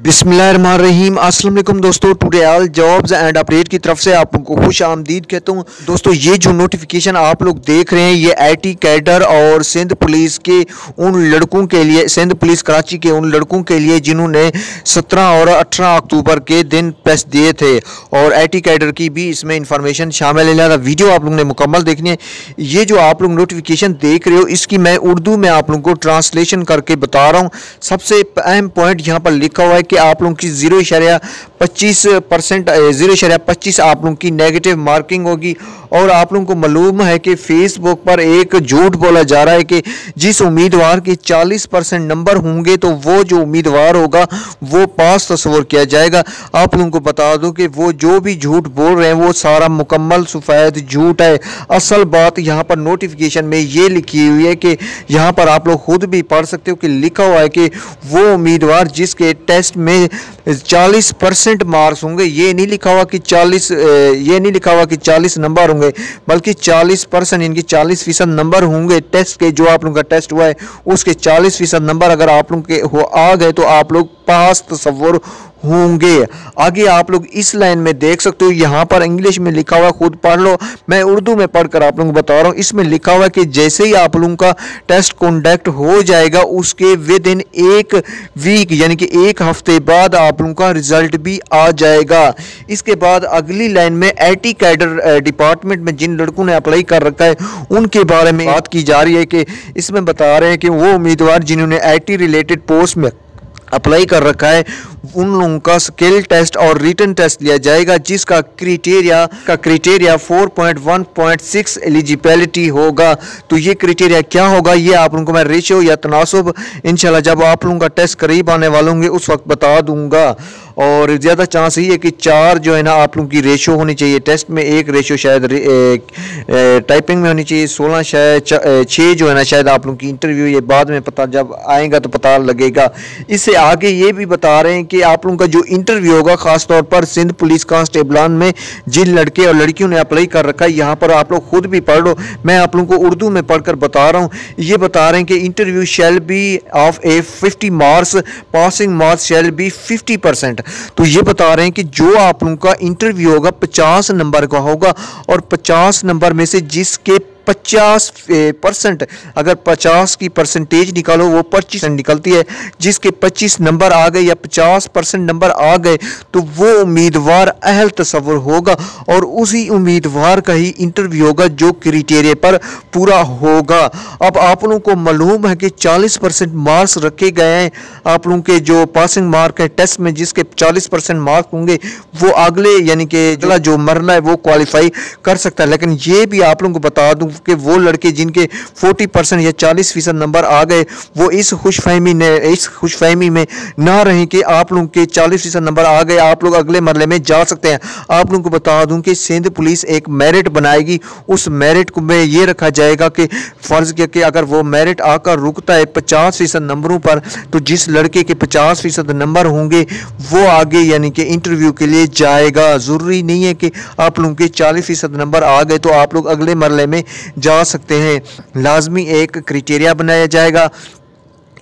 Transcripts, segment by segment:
बिस्मिल्लाहिर्रहमानिर्रहीम। अस्सलाम वालेकुम दोस्तों, today all jobs and update की तरफ से आपको खुश आमदीद कहता हूँ। दोस्तों, ये जो नोटिफिकेशन आप लोग देख रहे हैं ये आईटी कैडर और सिंध पुलिस के उन लड़कों के लिए, सिंध पुलिस कराची के उन लड़कों के लिए जिन्होंने 17 और 18 अक्टूबर के दिन टेस्ट दिए थे, और आईटी कैडर की भी इसमें इंफॉर्मेशन शामिल है। लिहाजा वीडियो आप लोगों ने मुकम्मल देखनी है। ये जो आप लोग नोटिफिकेशन देख रहे हो इसकी मैं उर्दू में आप लोगों को ट्रांसलेशन करके बता रहा हूँ। सबसे अहम पॉइंट यहाँ पर लिखा हुआ है कि आप लोगों की 0.25% 0.25 आप लोगों की नेगेटिव मार्किंग होगी। और आप लोगों को मालूम है कि फेसबुक पर एक झूठ बोला जा रहा है कि जिस उम्मीदवार के 40% नंबर होंगे तो वो जो उम्मीदवार होगा वो पास तस्वर किया जाएगा। आप लोगों को बता दूं कि वो जो भी झूठ बोल रहे हैं वो सारा मुकम्मल सफेद झूठ है। असल बात यहाँ पर नोटिफिकेशन में ये लिखी हुई है कि यहाँ पर आप लोग खुद भी पढ़ सकते हो कि लिखा हुआ है कि वो उम्मीदवार जिसके टेस्ट में 40% मार्क्स होंगे, ये नहीं लिखा हुआ कि 40 नंबर होंगे, बल्कि 40% इनके 40% नंबर होंगे टेस्ट के। जो आप लोगों का टेस्ट हुआ है उसके 40% नंबर अगर आप लोगों के आ गए तो आप लोग पास तस्वर होंगे। आगे आप लोग इस लाइन में देख सकते हो, यहाँ पर इंग्लिश में लिखा हुआ, खुद पढ़ लो, मैं उर्दू में पढ़कर आप लोगों को बता रहा हूँ। इसमें लिखा हुआ है कि जैसे ही आप लोगों का टेस्ट कंडक्ट हो जाएगा उसके विद इन एक वीक यानी कि एक हफ्ते बाद आप लोगों का रिजल्ट भी आ जाएगा। इसके बाद अगली लाइन में आईटी कैडर डिपार्टमेंट में जिन लड़कों ने अप्लाई कर रखा है उनके बारे में बात की जा रही है कि इसमें बता रहे हैं कि वो उम्मीदवार जिन्होंने आईटी रिलेटेड पोस्ट में अप्लाई कर रखा है उन लोगों का स्किल टेस्ट और रिटन टेस्ट लिया जाएगा, जिसका क्राइटेरिया 4.1.6 एलिजिबिलिटी होगा। तो ये क्राइटेरिया क्या होगा ये आप लोगों को मैं रेशियो या तनासुब इंशाल्लाह जब आप लोगों का टेस्ट करीब आने वाले होंगे उस वक्त बता दूंगा। और ज़्यादा चांस यही है कि 4 जो है ना आप लोगों की रेशियो होनी चाहिए टेस्ट में, एक रेशियो शायद टाइपिंग में होनी चाहिए, 16 शायद 6 जो है ना शायद आप लोगों की इंटरव्यू, ये बाद में पता जब आएगा तो पता लगेगा। इससे आगे ये भी बता रहे हैं कि आप लोगों का जो इंटरव्यू होगा खासतौर पर सिंध पुलिस कांस्टेबलान में जिन लड़के और लड़कियों ने अप्लाई कर रखा है, यहाँ पर आप लोग खुद भी पढ़ लो, मैं आप लोगों को उर्दू में पढ़कर बता रहा हूँ। ये बता रहे हैं कि interview shall be of A 50 marks, passing marks shall be 50%। तो ये बता रहे हैं कि जो आप लोगों का इंटरव्यू होगा 50 नंबर का होगा, और 50 नंबर में से जिसके 50% अगर 50 की परसेंटेज निकालो वो 25 निकलती है, जिसके 25 नंबर आ गए या 50% नंबर आ गए तो वो उम्मीदवार अहल तस्वर होगा और उसी उम्मीदवार का ही इंटरव्यू होगा जो क्राइटेरिया पर पूरा होगा। अब आप लोगों को मालूम है कि 40% मार्क्स रखे गए हैं आप लोगों के जो पासिंग मार्क है टेस्ट में, जिसके 40% मार्क होंगे वो अगले यानी कि अगला जो मरना है वो क्वालिफाई कर सकता है। लेकिन ये भी आप लोगों को बता दूं कि वो लड़के जिनके 40% या 40% नंबर आ गए वो इस खुशफहमी में ना रहें कि आप लोगों के 40% नंबर आ गए आप लोग अगले मरले में जा सकते हैं। आप लोगों को बता दूं कि सिंध पुलिस एक मेरिट बनाएगी, उस मेरिट को में ये रखा जाएगा कि फर्ज किया कि अगर वो मेरिट आकर रुकता है 50% नंबरों पर तो जिस लड़के के 50% नंबर होंगे वो आगे यानी कि इंटरव्यू के लिए जाएगा। ज़रूरी नहीं है कि आप लोगों के 40% नंबर आ गए तो आप लोग अगले मरले में जा सकते हैं। लाजमी एक क्राइटेरिया बनाया जाएगा,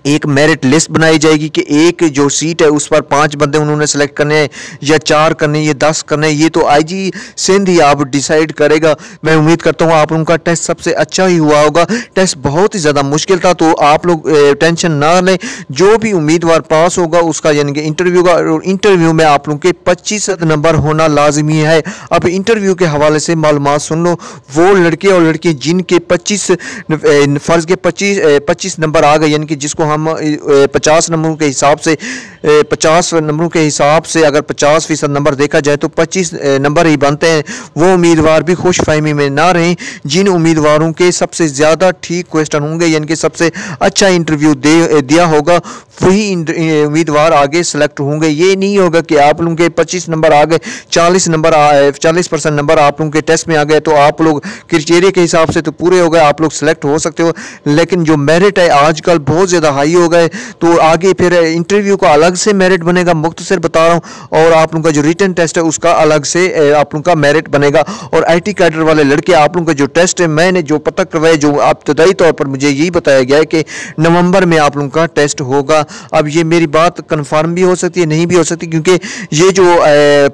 एक मेरिट लिस्ट बनाई जाएगी कि एक जो सीट है उस पर 5 बंदे उन्होंने सेलेक्ट करने हैं या 4 करने या 10 करने, ये तो आईजी सिंध ही आप डिसाइड करेगा। मैं उम्मीद करता हूँ आप लोगों का टेस्ट सबसे अच्छा ही हुआ होगा। टेस्ट बहुत ही ज़्यादा मुश्किल था तो आप लोग टेंशन ना लें, जो भी उम्मीदवार पास होगा उसका यानी कि इंटरव्यू का, इंटरव्यू में आप लोगों के 25 नंबर होना लाजमी है। अब इंटरव्यू के हवाले से मालूमात सुन लो, वो लड़के और लड़कियाँ जिनके 25 फ़र्ज़ के 25 नंबर आ गए यानी कि जिसको हम 50 नंबरों के हिसाब से 50 नंबरों के हिसाब से अगर 50% नंबर देखा जाए तो 25 नंबर ही बनते हैं। वो उम्मीदवार भी खुशफहमी में ना रहें। जिन उम्मीदवारों के सबसे ज़्यादा ठीक क्वेश्चन होंगे यानी कि सबसे अच्छा इंटरव्यू दिया होगा वही उम्मीदवार आगे सेलेक्ट होंगे। ये नहीं होगा कि आप लोगों के 25 नंबर आ गए, 40% नंबर आप लोगों के टेस्ट में आ गए तो आप लोग क्राइटेरिया के हिसाब से तो पूरे हो गए, आप लोग सेलेक्ट हो सकते हो। लेकिन जो मेरिट है आजकल बहुत ज़्यादा हाई हो गए तो आगे फिर इंटरव्यू का अलग से मेरिट बनेगा, मुख्तसर बता रहा हूँ। और आप लोगों का जो रिटन टेस्ट है उसका अलग से आप लोगों का मेरिट बनेगा। और IT कैडर वाले लड़के आप लोगों का जो टेस्ट है, मैंने जो पता करवाया, जो इब्तदाई तौर पर मुझे यही बताया गया है कि नवंबर में आप लोगों का टेस्ट होगा। अब ये मेरी बात कन्फर्म भी हो सकती है, नहीं भी हो सकती, क्योंकि ये जो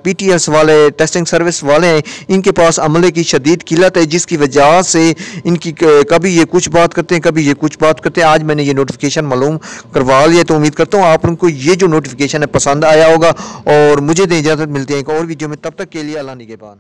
PTS वाले टेस्टिंग सर्विस वाले हैं इनके पास अमले की शदीद किल्लत है, जिसकी वजह से इनकी कभी ये कुछ बात करते हैं, कभी ये कुछ बात करते हैं। आज मैंने ये नोटिफिकेशन मालूम करवा लिया, तो उम्मीद करता हूँ आप उनको ये जो नोटिफिकेशन है पसंद आया होगा। और मुझे दें इजाज़त, मिलते हैं एक और वीडियो में, तब तक के लिए अल्लाह निगहबान।